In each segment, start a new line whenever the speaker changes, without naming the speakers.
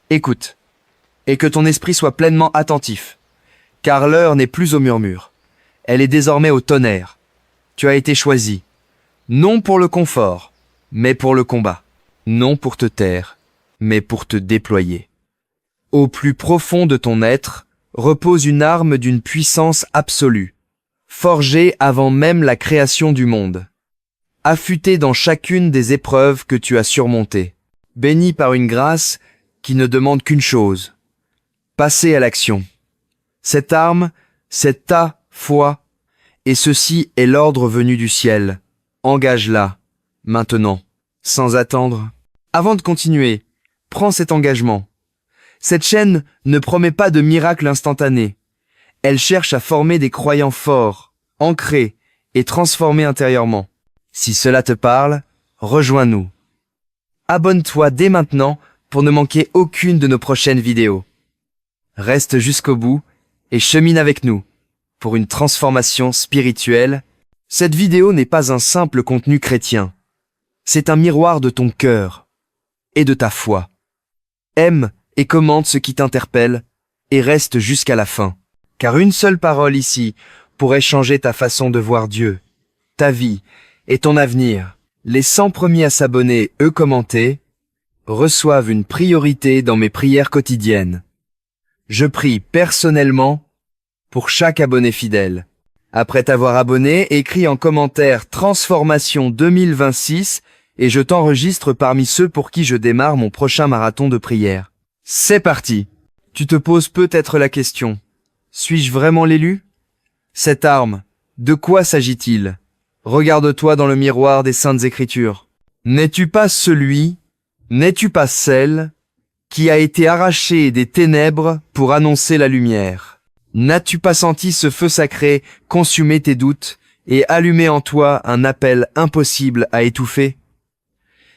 Écoute, et que ton esprit soit pleinement attentif, car l'heure n'est plus au murmure, elle est désormais au tonnerre. Tu as été choisi, non pour le confort, mais pour le combat, non pour te taire, mais pour te déployer. Au plus profond de ton être repose une arme d'une puissance absolue, forgée avant même la création du monde, affûtée dans chacune des épreuves que tu as surmontées, bénie par une grâce qui ne demande qu'une chose, passer à l'action. Cette arme, c'est ta foi, et ceci est l'ordre venu du ciel. Engage-la, maintenant, sans attendre. Avant de continuer, prends cet engagement. Cette chaîne ne promet pas de miracle instantané. Elle cherche à former des croyants forts, ancrés et transformés intérieurement. Si cela te parle, rejoins-nous. Abonne-toi dès maintenant pour ne manquer aucune de nos prochaines vidéos. Reste jusqu'au bout et chemine avec nous pour une transformation spirituelle. Cette vidéo n'est pas un simple contenu chrétien. C'est un miroir de ton cœur et de ta foi. Aime et commente ce qui t'interpelle et reste jusqu'à la fin. Car une seule parole ici pourrait changer ta façon de voir Dieu, ta vie et ton avenir. Les 100 premiers à s'abonner, eux commenter, reçoivent une priorité dans mes prières quotidiennes. Je prie personnellement pour chaque abonné fidèle. Après t'avoir abonné, écris en commentaire Transformation 2026 et je t'enregistre parmi ceux pour qui je démarre mon prochain marathon de prière. C'est parti! Tu te poses peut-être la question. Suis-je vraiment l'élu? Cette arme, de quoi s'agit-il? Regarde-toi dans le miroir des Saintes Écritures. N'es-tu pas celui, n'es-tu pas celle, qui a été arraché des ténèbres pour annoncer la lumière? N'as-tu pas senti ce feu sacré consumer tes doutes et allumer en toi un appel impossible à étouffer?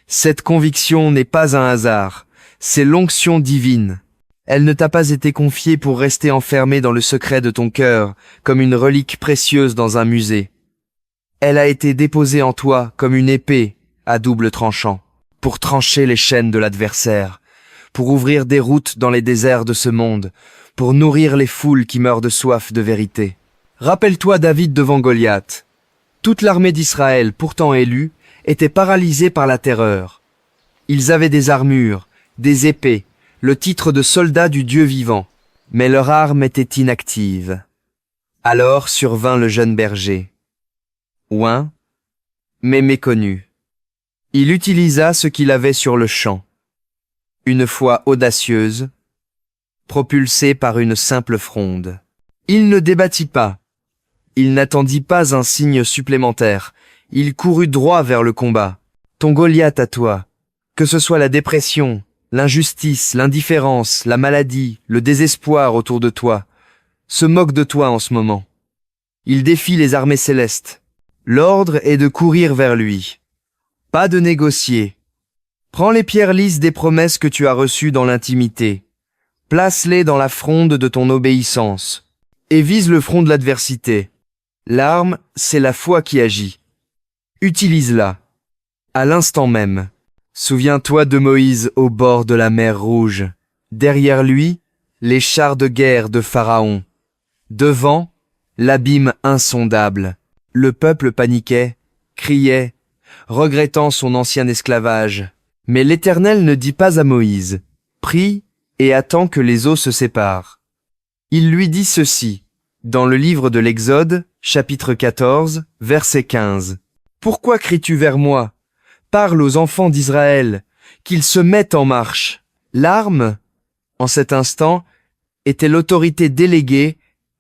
Cette conviction n'est pas un hasard, c'est l'onction divine. Elle ne t'a pas été confiée pour rester enfermée dans le secret de ton cœur, comme une relique précieuse dans un musée. Elle a été déposée en toi comme une épée à double tranchant, pour trancher les chaînes de l'adversaire, pour ouvrir des routes dans les déserts de ce monde, pour nourrir les foules qui meurent de soif de vérité. Rappelle-toi David devant Goliath. Toute l'armée d'Israël, pourtant élue, était paralysée par la terreur. Ils avaient des armures, des épées, le titre de soldats du Dieu vivant, mais leur arme était inactive. Alors survint le jeune berger. Oint, mais méconnu. Il utilisa ce qu'il avait sur le champ. Une foi audacieuse, propulsée par une simple fronde. Il ne débattit pas. Il n'attendit pas un signe supplémentaire. Il courut droit vers le combat. Ton Goliath à toi, que ce soit la dépression, l'injustice, l'indifférence, la maladie, le désespoir autour de toi, se moque de toi en ce moment. Il défie les armées célestes. L'ordre est de courir vers lui. Pas de négocier. Prends les pierres lisses des promesses que tu as reçues dans l'intimité. Place-les dans la fronde de ton obéissance. Et vise le front de l'adversité. L'arme, c'est la foi qui agit. Utilise-la. À l'instant même. Souviens-toi de Moïse au bord de la mer Rouge. Derrière lui, les chars de guerre de Pharaon. Devant, l'abîme insondable. Le peuple paniquait, criait, regrettant son ancien esclavage. Mais l'Éternel ne dit pas à Moïse, « Prie et attends que les eaux se séparent. » Il lui dit ceci, dans le livre de l'Exode, chapitre 14, verset 15. « Pourquoi cries-tu vers moi? Parle aux enfants d'Israël, qu'ils se mettent en marche. » L'arme, en cet instant, était l'autorité déléguée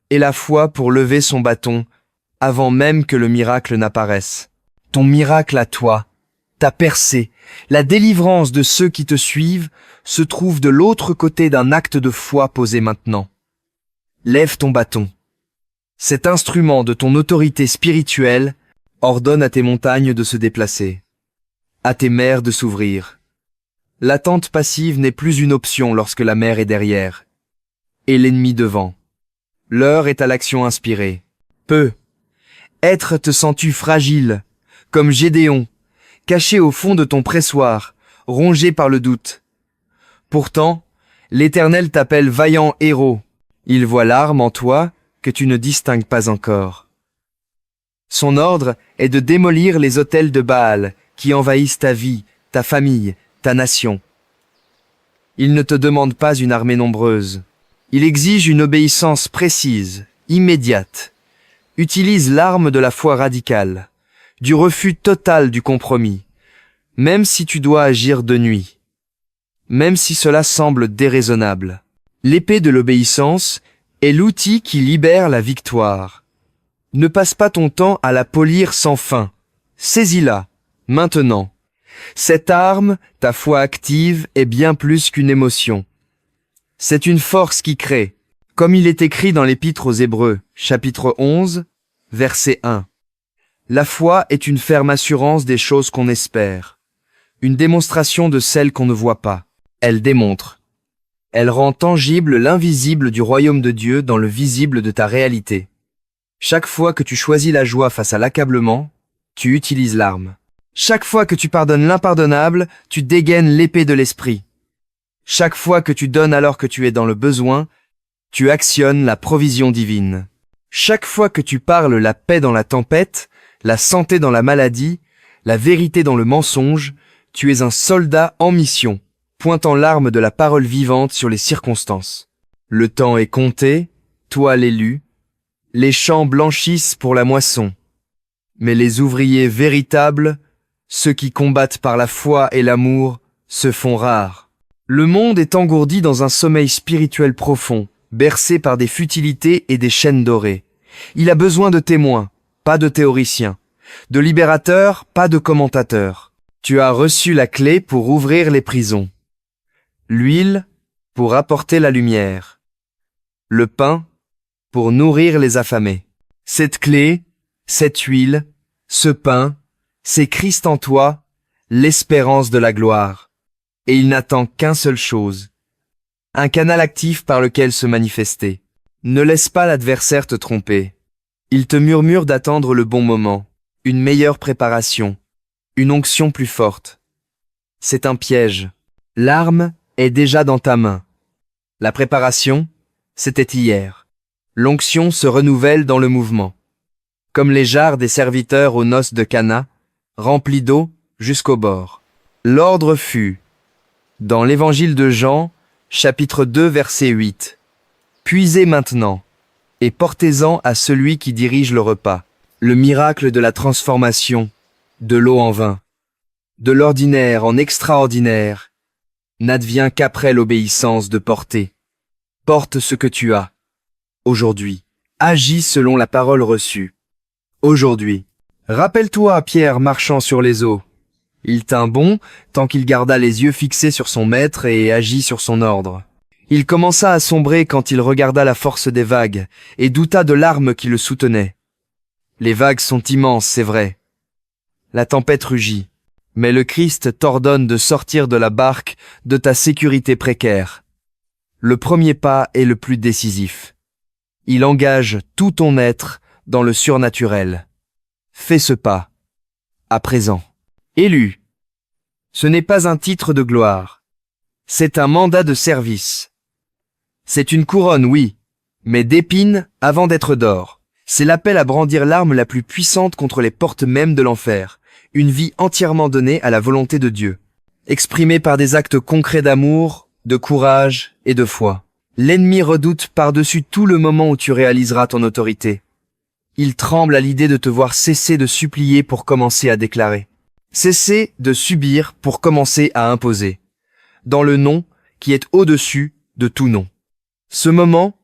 et la foi pour lever son bâton, avant même que le miracle n'apparaisse. Ton miracle à toi, ta percée, la délivrance de ceux qui te suivent, se trouve de l'autre côté d'un acte de foi posé maintenant. Lève ton bâton. Cet instrument de ton autorité spirituelle ordonne à tes montagnes de se déplacer, à tes mers de s'ouvrir. L'attente passive n'est plus une option lorsque la mer est derrière, et l'ennemi devant. L'heure est à l'action inspirée. Être te sens-tu fragile, comme Gédéon, caché au fond de ton pressoir, rongé par le doute. Pourtant, L'Éternel t'appelle vaillant héros. Il voit l'arme en toi que tu ne distingues pas encore. Son ordre est de démolir les autels de Baal qui envahissent ta vie, ta famille, ta nation. Il ne te demande pas une armée nombreuse. Il exige une obéissance précise, immédiate. Utilise l'arme de la foi radicale, du refus total du compromis, même si tu dois agir de nuit, même si cela semble déraisonnable. L'épée de l'obéissance est l'outil qui libère la victoire. Ne passe pas ton temps à la polir sans fin. Saisis-la, maintenant. Cette arme, ta foi active, est bien plus qu'une émotion. C'est une force qui crée, comme il est écrit dans l'Épître aux Hébreux, chapitre 11, verset 1. La foi est une ferme assurance des choses qu'on espère, une démonstration de celles qu'on ne voit pas. Elle démontre. Elle rend tangible l'invisible du royaume de Dieu dans le visible de ta réalité. Chaque fois que tu choisis la joie face à l'accablement, tu utilises l'arme. Chaque fois que tu pardonnes l'impardonnable, tu dégaines l'épée de l'esprit. Chaque fois que tu donnes alors que tu es dans le besoin, tu actionnes la provision divine. Chaque fois que tu parles la paix dans la tempête, la santé dans la maladie, la vérité dans le mensonge, tu es un soldat en mission, pointant l'arme de la parole vivante sur les circonstances. Le temps est compté, toi l'élu, les champs blanchissent pour la moisson. Mais les ouvriers véritables, ceux qui combattent par la foi et l'amour, se font rares. Le monde est engourdi dans un sommeil spirituel profond, bercé par des futilités et des chaînes dorées. Il a besoin de témoins, pas de théoriciens, de libérateurs, pas de commentateurs. Tu as reçu la clé pour ouvrir les prisons, l'huile pour apporter la lumière, le pain pour nourrir les affamés. Cette clé, cette huile, ce pain, c'est Christ en toi, l'espérance de la gloire. Et il n'attend qu'une seule chose, un canal actif par lequel se manifester. Ne laisse pas l'adversaire te tromper. Il te murmure d'attendre le bon moment, une meilleure préparation, une onction plus forte. C'est un piège. L'arme est déjà dans ta main. La préparation, c'était hier. L'onction se renouvelle dans le mouvement. Comme les jarres des serviteurs aux noces de Cana, remplis d'eau jusqu'au bord. L'ordre fut, dans l'évangile de Jean, chapitre 2, verset 8. Puisez maintenant, et portez-en à celui qui dirige le repas. Le miracle de la transformation, de l'eau en vin, de l'ordinaire en extraordinaire, n'advient qu'après l'obéissance de porter. Porte ce que tu as. Aujourd'hui, agis selon la parole reçue. Aujourd'hui, rappelle-toi Pierre marchant sur les eaux. Il tint bon tant qu'il garda les yeux fixés sur son maître et agit sur son ordre. Il commença à sombrer quand il regarda la force des vagues et douta de l'arme qui le soutenait. Les vagues sont immenses, c'est vrai. La tempête rugit, mais le Christ t'ordonne de sortir de la barque de ta sécurité précaire. Le premier pas est le plus décisif. Il engage tout ton être dans le surnaturel. Fais ce pas, à présent. Élu. Ce n'est pas un titre de gloire. C'est un mandat de service. C'est une couronne, oui, mais d'épines avant d'être d'or. C'est l'appel à brandir l'arme la plus puissante contre les portes mêmes de l'enfer. Une vie entièrement donnée à la volonté de Dieu, exprimée par des actes concrets d'amour, de courage et de foi. L'ennemi redoute par-dessus tout le moment où tu réaliseras ton autorité. Il tremble à l'idée de te voir cesser de supplier pour commencer à déclarer. Cesser de subir pour commencer à imposer, dans le nom qui est au-dessus de tout nom. Ce moment,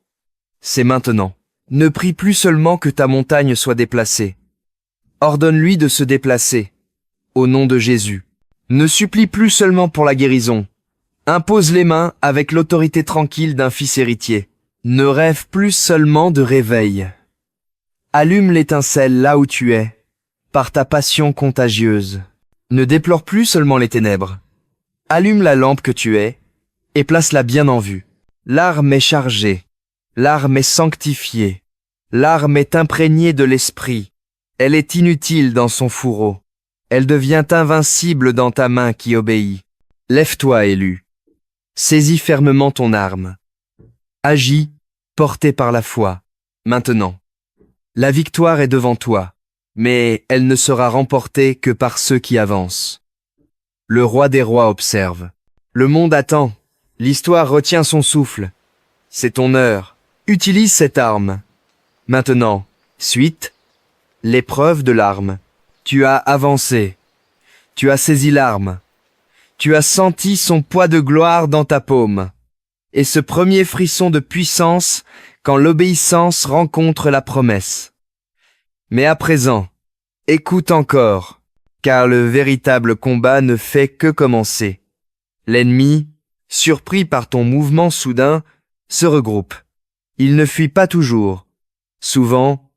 c'est maintenant. Ne prie plus seulement que ta montagne soit déplacée. Ordonne-lui de se déplacer, au nom de Jésus. Ne supplie plus seulement pour la guérison. Impose les mains avec l'autorité tranquille d'un fils héritier. Ne rêve plus seulement de réveil. Allume l'étincelle là où tu es, par ta passion contagieuse. Ne déplore plus seulement les ténèbres. Allume la lampe que tu es, et place-la bien en vue. L'arme est chargée, l'arme est sanctifiée, l'arme est imprégnée de l'esprit. Elle est inutile dans son fourreau. Elle devient invincible dans ta main qui obéit. Lève-toi, élu. Saisis fermement ton arme. Agis, porté par la foi. Maintenant. La victoire est devant toi, mais elle ne sera remportée que par ceux qui avancent. Le roi des rois observe. Le monde attend. L'histoire retient son souffle. C'est ton heure. Utilise cette arme. Maintenant, suite, l'épreuve de l'arme. Tu as avancé. Tu as saisi l'arme. Tu as senti son poids de gloire dans ta paume. Et ce premier frisson de puissance quand l'obéissance rencontre la promesse. Mais à présent, écoute encore, car le véritable combat ne fait que commencer. L'ennemi, surpris par ton mouvement soudain, se regroupe. Il ne fuit pas toujours. Souvent,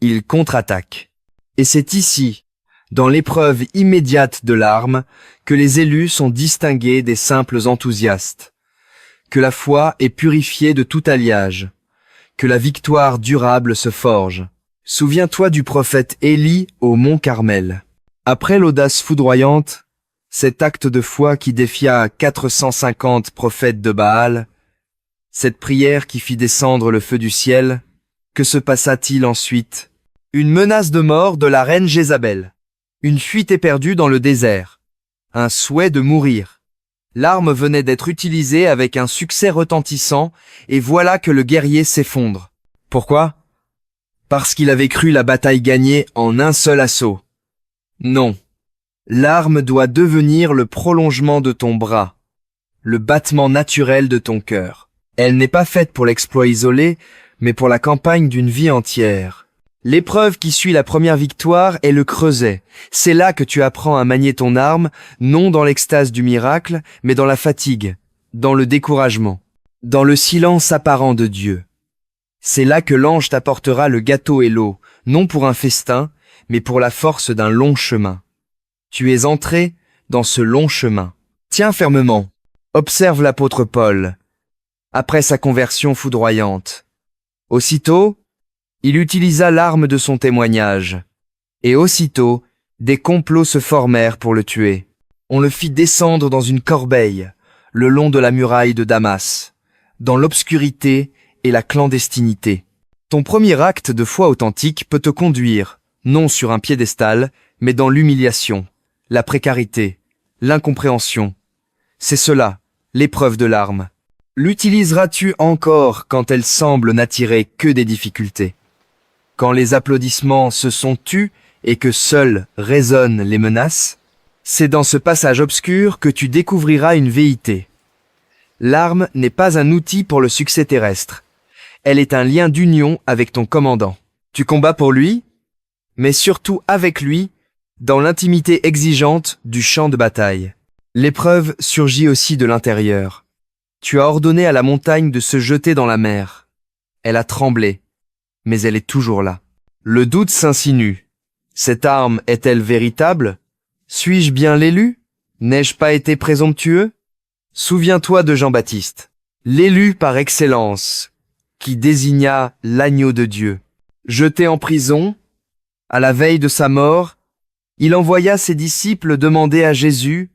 il contre-attaque. Et c'est ici, dans l'épreuve immédiate de l'arme, que les élus sont distingués des simples enthousiastes, que la foi est purifiée de tout alliage, que la victoire durable se forge. Souviens-toi du prophète Élie au mont Carmel. Après l'audace foudroyante, cet acte de foi qui défia 450 prophètes de Baal, cette prière qui fit descendre le feu du ciel, que se passa-t-il ensuite? Une menace de mort de la reine Jézabel, une fuite éperdue dans le désert, un souhait de mourir. L'arme venait d'être utilisée avec un succès retentissant, et voilà que le guerrier s'effondre. Pourquoi? Parce qu'il avait cru la bataille gagnée en un seul assaut. Non. L'arme doit devenir le prolongement de ton bras, le battement naturel de ton cœur. Elle n'est pas faite pour l'exploit isolé, mais pour la campagne d'une vie entière. L'épreuve qui suit la première victoire est le creuset. C'est là que tu apprends à manier ton arme, non dans l'extase du miracle, mais dans la fatigue, dans le découragement, dans le silence apparent de Dieu. C'est là que l'ange t'apportera le gâteau et l'eau, non pour un festin, mais pour la force d'un long chemin. Tu es entré dans ce long chemin. Tiens fermement. Observe l'apôtre Paul. Après sa conversion foudroyante. Aussitôt, il utilisa l'arme de son témoignage. Et aussitôt, des complots se formèrent pour le tuer. On le fit descendre dans une corbeille, le long de la muraille de Damas, dans l'obscurité et la clandestinité. Ton premier acte de foi authentique peut te conduire, non sur un piédestal, mais dans l'humiliation, la précarité, l'incompréhension. C'est cela, l'épreuve de l'arme. L'utiliseras-tu encore quand elle semble n'attirer que des difficultés? Quand les applaudissements se sont tus et que seules résonnent les menaces? C'est dans ce passage obscur que tu découvriras une vérité. L'arme n'est pas un outil pour le succès terrestre. Elle est un lien d'union avec ton commandant. Tu combats pour lui, mais surtout avec lui, dans l'intimité exigeante du champ de bataille. L'épreuve surgit aussi de l'intérieur. Tu as ordonné à la montagne de se jeter dans la mer. Elle a tremblé, mais elle est toujours là. Le doute s'insinue. Cette arme est-elle véritable? Suis-je bien l'élu? N'ai-je pas été présomptueux? Souviens-toi de Jean-Baptiste, l'élu par excellence, qui désigna l'agneau de Dieu. Jeté en prison, à la veille de sa mort, il envoya ses disciples demander à Jésus,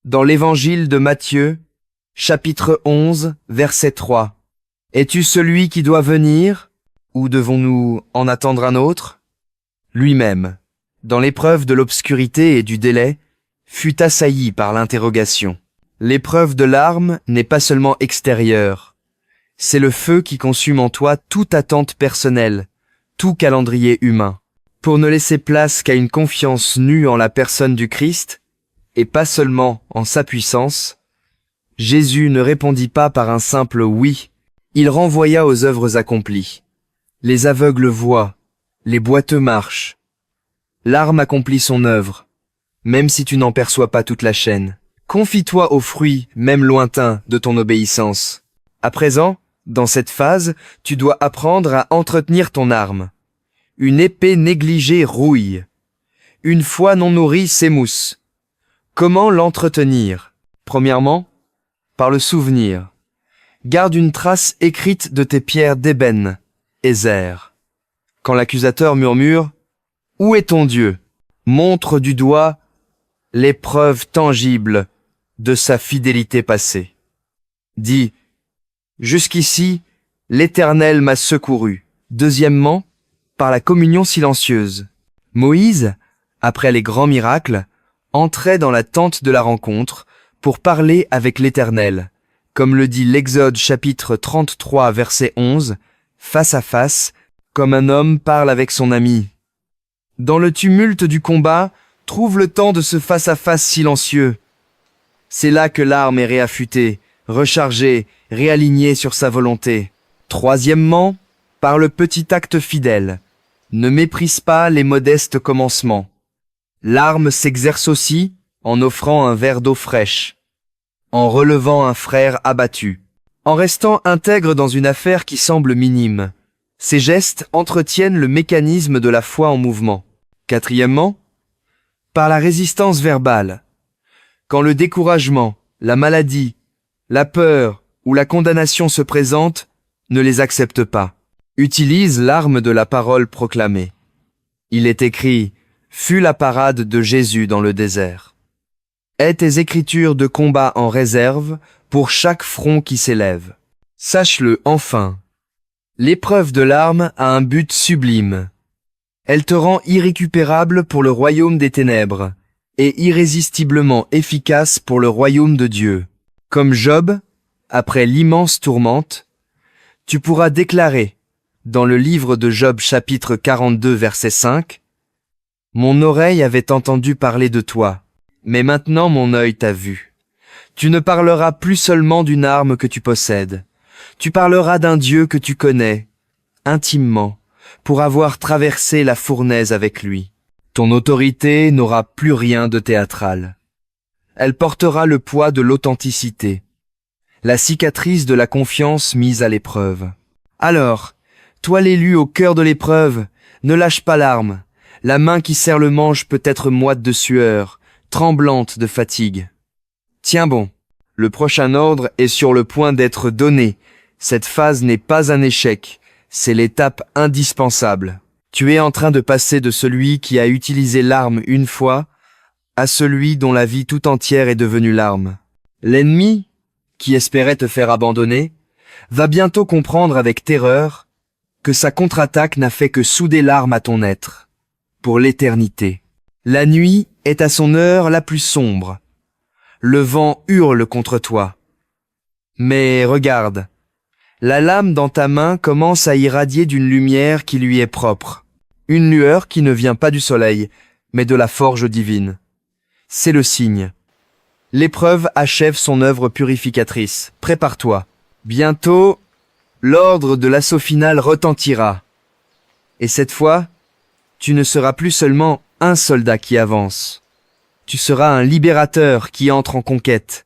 dans l'évangile de Matthieu, chapitre 11, verset 3. « Es-tu celui qui doit venir, ou devons-nous en attendre un autre ?» Lui-même, dans l'épreuve de l'obscurité et du délai, fut assailli par l'interrogation. L'épreuve de l'arme n'est pas seulement extérieure. C'est le feu qui consume en toi toute attente personnelle, tout calendrier humain. Pour ne laisser place qu'à une confiance nue en la personne du Christ, et pas seulement en sa puissance, Jésus ne répondit pas par un simple « oui », il renvoya aux œuvres accomplies. Les aveugles voient, les boiteux marchent. L'arme accomplit son œuvre, même si tu n'en perçois pas toute la chaîne. Confie-toi aux fruits, même lointains, de ton obéissance. À présent, dans cette phase, tu dois apprendre à entretenir ton arme. Une épée négligée rouille. Une foi non nourrie s'émousse. Comment l'entretenir? Premièrement, par le souvenir. Garde une trace écrite de tes pierres d'ébène, Ézer. Quand l'accusateur murmure « Où est ton Dieu ?» montre du doigt l'épreuve tangible de sa fidélité passée. Dis, jusqu'ici, l'Éternel m'a secouru. Deuxièmement, par la communion silencieuse. Moïse, après les grands miracles, entrait dans la tente de la rencontre pour parler avec l'Éternel, comme le dit l'Exode chapitre 33 verset 11, face à face, comme un homme parle avec son ami. Dans le tumulte du combat, trouve le temps de ce face-à-face silencieux. C'est là que l'âme est réaffûtée, rechargée, réalignée sur sa volonté. Troisièmement, par le petit acte fidèle. Ne méprise pas les modestes commencements. L'arme s'exerce aussi en offrant un verre d'eau fraîche, en relevant un frère abattu, en restant intègre dans une affaire qui semble minime. Ces gestes entretiennent le mécanisme de la foi en mouvement. Quatrièmement, par la résistance verbale. Quand le découragement, la maladie, la peur ou la condamnation se présentent, ne les accepte pas. Utilise l'arme de la parole proclamée. Il est écrit « Fut la parade de Jésus dans le désert ». Aie tes écritures de combat en réserve pour chaque front qui s'élève. Sache-le enfin. L'épreuve de l'arme a un but sublime. Elle te rend irrécupérable pour le royaume des ténèbres et irrésistiblement efficace pour le royaume de Dieu. Comme Job, après l'immense tourmente, tu pourras déclarer, dans le livre de Job chapitre 42 verset 5, « Mon oreille avait entendu parler de toi, mais maintenant mon œil t'a vu. Tu ne parleras plus seulement d'une arme que tu possèdes, tu parleras d'un Dieu que tu connais, intimement, pour avoir traversé la fournaise avec lui. Ton autorité n'aura plus rien de théâtral. Elle portera le poids de l'authenticité, la cicatrice de la confiance mise à l'épreuve. Alors, toi l'élu au cœur de l'épreuve, ne lâche pas l'arme. La main qui serre le manche peut être moite de sueur, tremblante de fatigue. Tiens bon, le prochain ordre est sur le point d'être donné. Cette phase n'est pas un échec, c'est l'étape indispensable. Tu es en train de passer de celui qui a utilisé l'arme une fois à celui dont la vie tout entière est devenue l'arme. L'ennemi, qui espérait te faire abandonner, va bientôt comprendre avec terreur que sa contre-attaque n'a fait que souder l'arme à ton être, pour l'éternité. La nuit est à son heure la plus sombre. Le vent hurle contre toi. Mais regarde, la lame dans ta main commence à irradier d'une lumière qui lui est propre. Une lueur qui ne vient pas du soleil, mais de la forge divine. C'est le signe. L'épreuve achève son œuvre purificatrice. Prépare-toi. Bientôt, l'ordre de l'assaut final retentira. Et cette fois, tu ne seras plus seulement un soldat qui avance. Tu seras un libérateur qui entre en conquête.